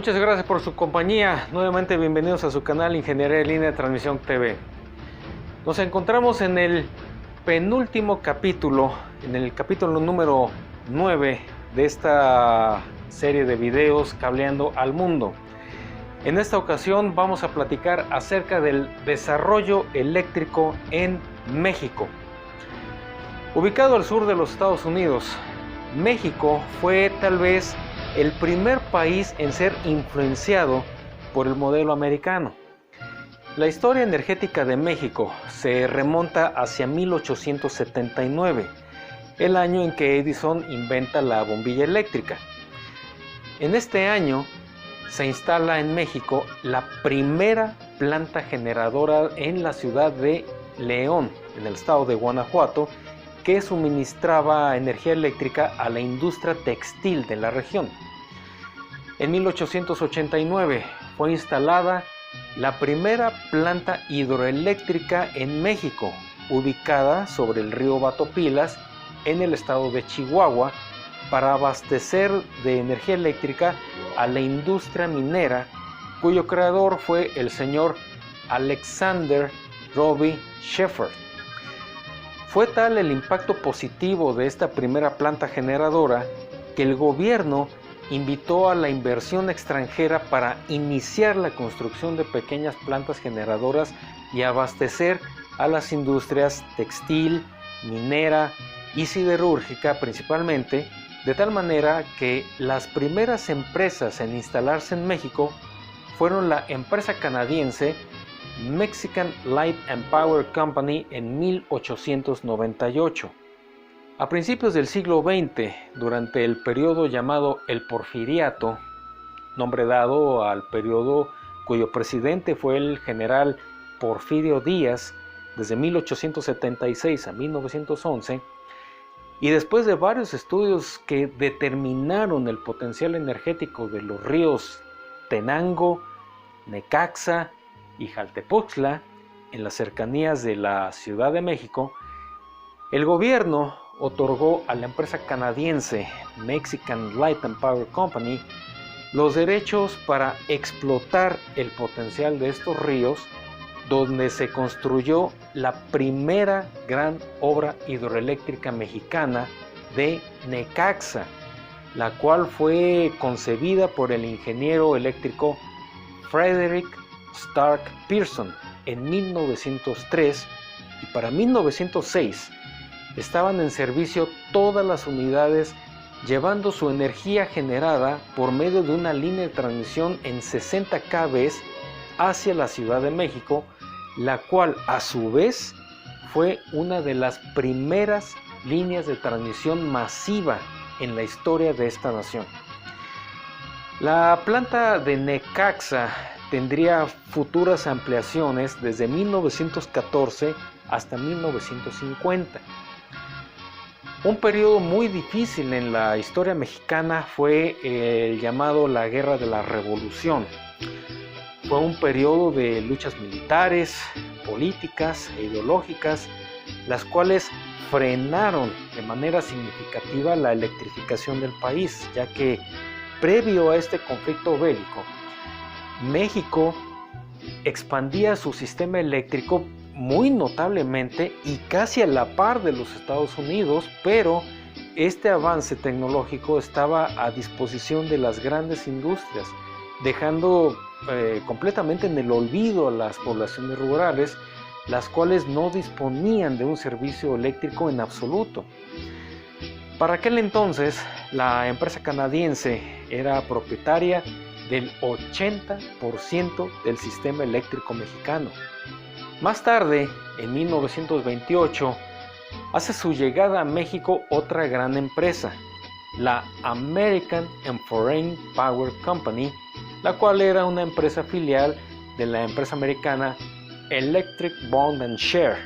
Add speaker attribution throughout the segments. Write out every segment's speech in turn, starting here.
Speaker 1: Muchas gracias por su compañía. Nuevamente bienvenidos a su canal Ingeniería en Línea de Transmisión TV. Nos encontramos en el penúltimo capítulo, en el capítulo número 9 de esta serie de videos Cableando al Mundo. En esta ocasión vamos a platicar acerca del desarrollo eléctrico en México. Ubicado al sur de los Estados Unidos, México fue tal vez el primer país en ser influenciado por el modelo americano. La historia energética de México se remonta hacia 1879, el año en que Edison inventa la bombilla eléctrica. En este año se instala en México la primera planta generadora en la ciudad de León, en el estado de Guanajuato, que suministraba energía eléctrica a la industria textil de la región. En 1889 fue instalada la primera planta hidroeléctrica en México, ubicada sobre el río Batopilas, en el estado de Chihuahua, para abastecer de energía eléctrica a la industria minera, cuyo creador fue el señor Alexander Roby Shepherd. Fue tal el impacto positivo de esta primera planta generadora que el gobierno invitó a la inversión extranjera para iniciar la construcción de pequeñas plantas generadoras y abastecer a las industrias textil, minera y siderúrgica principalmente, de tal manera que las primeras empresas en instalarse en México fueron la empresa canadiense Mexican Light and Power Company en 1898. A principios del siglo XX, durante el periodo llamado el Porfiriato, nombre dado al periodo cuyo presidente fue el general Porfirio Díaz desde 1876 a 1911, y después de varios estudios que determinaron el potencial energético de los ríos Tenango, Necaxa y Jaltepuxtla en las cercanías de la Ciudad de México, el gobierno otorgó a la empresa canadiense Mexican Light and Power Company los derechos para explotar el potencial de estos ríos, donde se construyó la primera gran obra hidroeléctrica mexicana de Necaxa, la cual fue concebida por el ingeniero eléctrico Frederick Stark Pearson en 1903, y para 1906 estaban en servicio todas las unidades, llevando su energía generada por medio de una línea de transmisión en 60 kV hacia la Ciudad de México, la cual a su vez fue una de las primeras líneas de transmisión masiva en la historia de esta nación. La planta de Necaxa tendría futuras ampliaciones desde 1914 hasta 1950. Un periodo muy difícil en la historia mexicana fue el llamado la Guerra de la Revolución. Fue un periodo de luchas militares, políticas e ideológicas, las cuales frenaron de manera significativa la electrificación del país, ya que previo a este conflicto bélico, México expandía su sistema eléctrico muy notablemente y casi a la par de los Estados Unidos, pero este avance tecnológico estaba a disposición de las grandes industrias, dejando completamente en el olvido a las poblaciones rurales, las cuales no disponían de un servicio eléctrico en absoluto. Para aquel entonces, la empresa canadiense era propietaria del 80% del sistema eléctrico mexicano. Más tarde, en 1928, hace su llegada a México otra gran empresa, la American and Foreign Power Company, la cual era una empresa filial de la empresa americana Electric Bond and Share,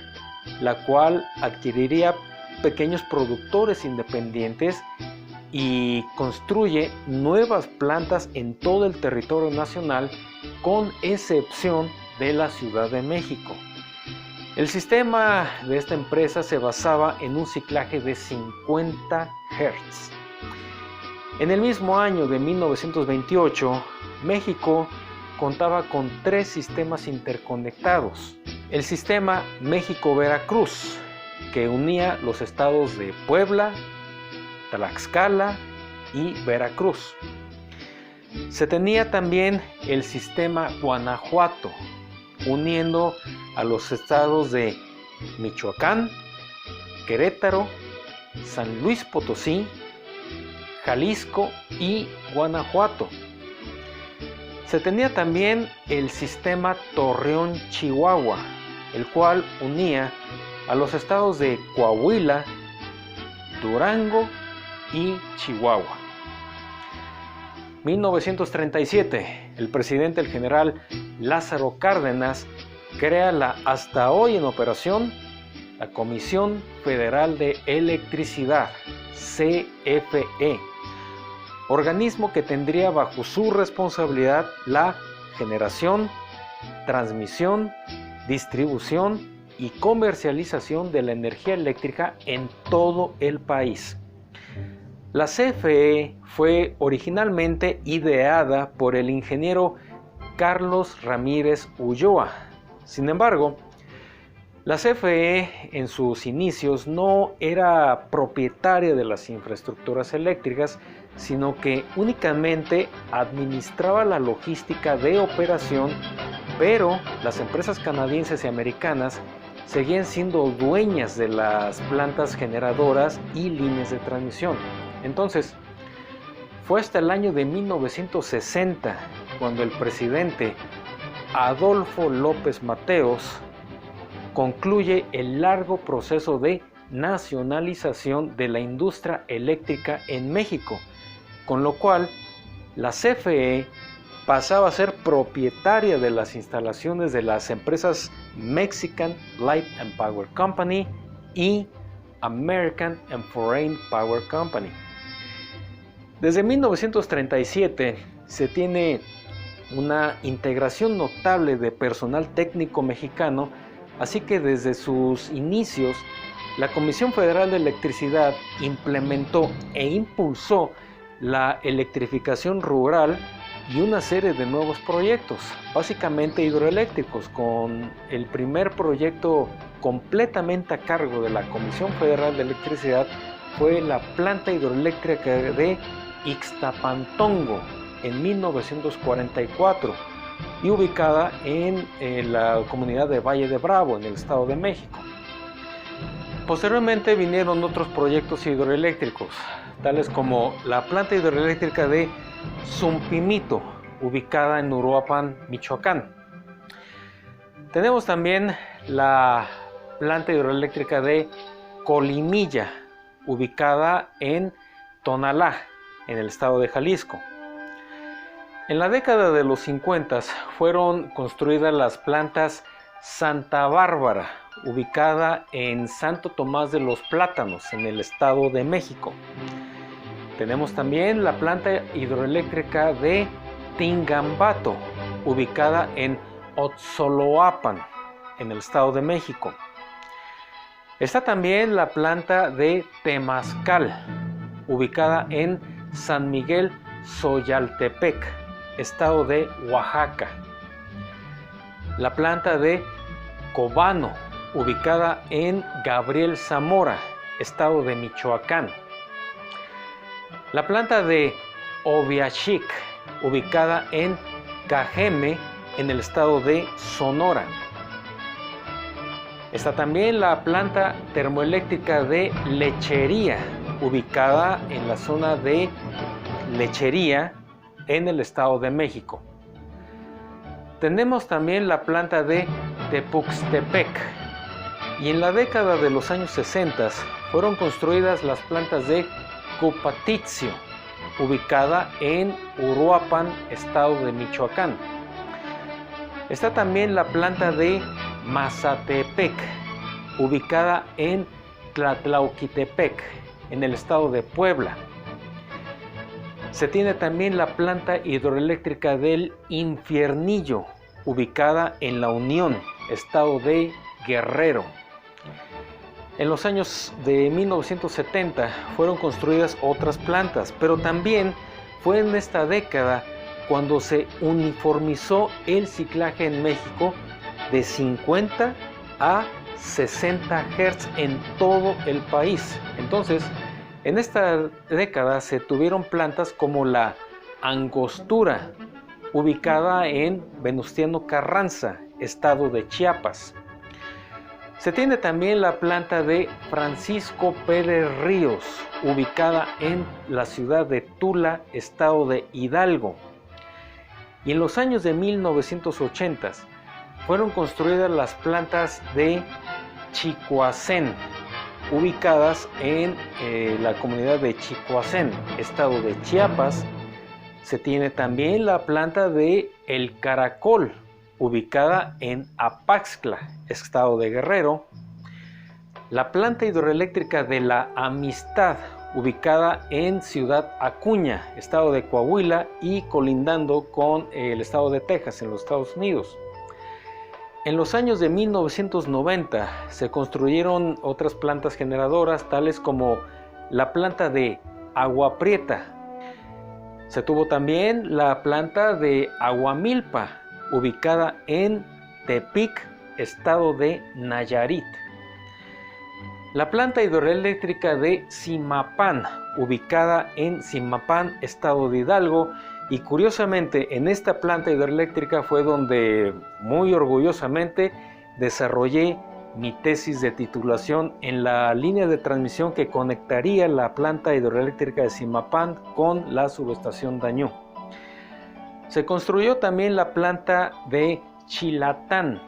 Speaker 1: la cual adquiriría pequeños productores independientes y construye nuevas plantas en todo el territorio nacional, con excepción de la Ciudad de México. El sistema de esta empresa se basaba en un ciclaje de 50 Hz. En el mismo año de 1928, México contaba con 3 sistemas interconectados. El sistema México-Veracruz, que unía los estados de Puebla, Tlaxcala y Veracruz. Se tenía también el sistema Guanajuato, uniendo a los estados de Michoacán, Querétaro, San Luis Potosí, Jalisco y Guanajuato. Se tenía también el sistema Torreón-Chihuahua, el cual unía a los estados de Coahuila, Durango y Chihuahua. 1937, el presidente, el general Lázaro Cárdenas, crea la hasta hoy en operación la Comisión Federal de Electricidad, CFE, organismo que tendría bajo su responsabilidad la generación, transmisión, distribución y comercialización de la energía eléctrica en todo el país. La CFE fue originalmente ideada por el ingeniero Carlos Ramírez Ulloa. Sin embargo, la CFE en sus inicios no era propietaria de las infraestructuras eléctricas, sino que únicamente administraba la logística de operación, pero las empresas canadienses y americanas seguían siendo dueñas de las plantas generadoras y líneas de transmisión. Entonces, fue hasta el año de 1960 cuando el presidente Adolfo López Mateos concluye el largo proceso de nacionalización de la industria eléctrica en México, con lo cual la CFE pasaba a ser propietaria de las instalaciones de las empresas Mexican Light and Power Company y American and Foreign Power Company. Desde 1937 se tiene una integración notable de personal técnico mexicano, así que desde sus inicios la Comisión Federal de Electricidad implementó e impulsó la electrificación rural y una serie de nuevos proyectos, básicamente hidroeléctricos, con el primer proyecto completamente a cargo de la Comisión Federal de Electricidad fue la planta hidroeléctrica de Ixtapantongo en 1944 y ubicada en la comunidad de Valle de Bravo, en el Estado de México. Posteriormente vinieron otros proyectos hidroeléctricos, tales como la planta hidroeléctrica de Zumpimito, ubicada en Uruapan, Michoacán. Tenemos también la planta hidroeléctrica de Colimilla, ubicada en Tonalá, en el estado de Jalisco. En la década de los 50 fueron construidas las plantas Santa Bárbara, ubicada en Santo Tomás de los Plátanos, en el Estado de México. Tenemos también la planta hidroeléctrica de Tingambato, ubicada en Otzoloapan, en el Estado de México. Está también la planta de Temazcal, ubicada en San Miguel Zoyaltepec, Estado de Oaxaca. La planta de Cobano, ubicada en Gabriel Zamora, Estado de Michoacán. La planta de Oviachic, ubicada en Cajeme, en el estado de Sonora. Está también la planta termoeléctrica de Lechería, ubicada en la zona de Lechería, en el Estado de México. Tenemos también la planta de Tepuxtepec, y en la década de los años 60 fueron construidas las plantas de Cupatizio, ubicada en Uruapan, Estado de Michoacán. Está también la planta de Mazatepec, ubicada en Tlatlauquitepec, en el Estado de Puebla. Se tiene también la planta hidroeléctrica del Infiernillo, ubicada en La Unión, Estado de Guerrero. En los años de 1970 fueron construidas otras plantas, pero también fue en esta década cuando se uniformizó el ciclaje en México de 50 a 60 Hz en todo el país. Entonces, en esta década se tuvieron plantas como la Angostura, ubicada en Venustiano Carranza, estado de Chiapas. Se tiene también la planta de Francisco Pérez Ríos, ubicada en la ciudad de Tula, estado de Hidalgo. Y en los años de 1980 fueron construidas las plantas de Chicoacén, ubicadas en la comunidad de Chicoacén, estado de Chiapas. Se tiene también la planta de El Caracol, ubicada en Apaxtla, estado de Guerrero. La planta hidroeléctrica de La Amistad, ubicada en Ciudad Acuña, estado de Coahuila y colindando con el estado de Texas, en los Estados Unidos. En los años de 1990 se construyeron otras plantas generadoras, tales como la planta de Agua Prieta. Se tuvo también la planta de Aguamilpa, ubicada en Tepic, estado de Nayarit. La planta hidroeléctrica de Zimapán, ubicada en Zimapán, estado de Hidalgo. Y curiosamente, en esta planta hidroeléctrica fue donde muy orgullosamente desarrollé mi tesis de titulación en la línea de transmisión que conectaría la planta hidroeléctrica de Zimapán con la subestación Dañú. Se construyó también la planta de Chilatán,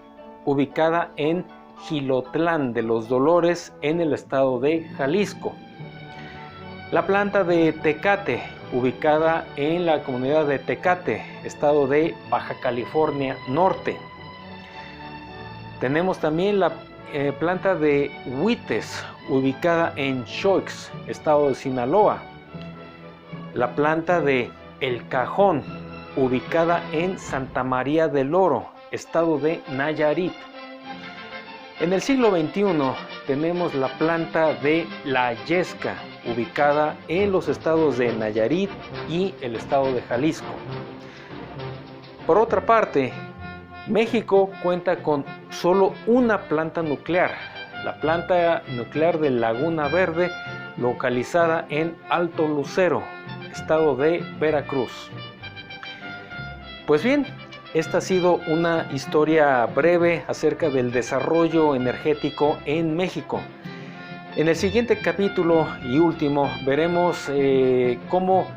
Speaker 1: ubicada en Jilotlán de los Dolores, en el estado de Jalisco. La planta de Tecate, ubicada en la comunidad de Tecate, estado de Baja California Norte. Tenemos también la planta de Huites, ubicada en Xoix, estado de Sinaloa. La planta de El Cajón, ubicada en Santa María del Oro, estado de Nayarit. En el siglo XXI tenemos la planta de La Yesca, ubicada en los estados de Nayarit y el estado de Jalisco. Por otra parte, México cuenta con solo una planta nuclear, la planta nuclear de Laguna Verde, localizada en Alto Lucero, estado de Veracruz. Pues bien, esta ha sido una historia breve acerca del desarrollo energético en México. En el siguiente capítulo y último veremos cómo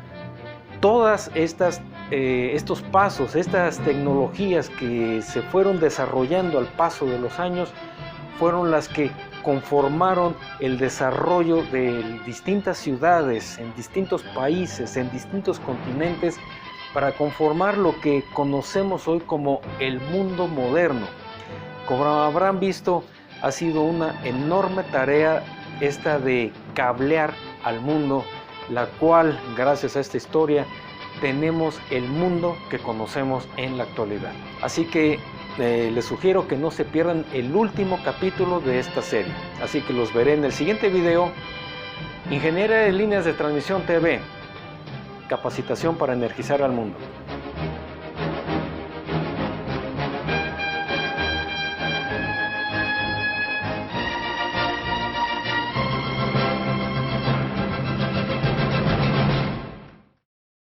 Speaker 1: todas estos pasos, estas tecnologías que se fueron desarrollando al paso de los años, fueron las que conformaron el desarrollo de distintas ciudades, en distintos países, en distintos continentes, para conformar lo que conocemos hoy como el mundo moderno. Como habrán visto, ha sido una enorme tarea esta de cablear al mundo, la cual, gracias a esta historia, tenemos el mundo que conocemos en la actualidad. Así que les sugiero que no se pierdan el último capítulo de esta serie. Así que los veré en el siguiente video. Ingeniería de Líneas de Transmisión TV. Capacitación para energizar al mundo.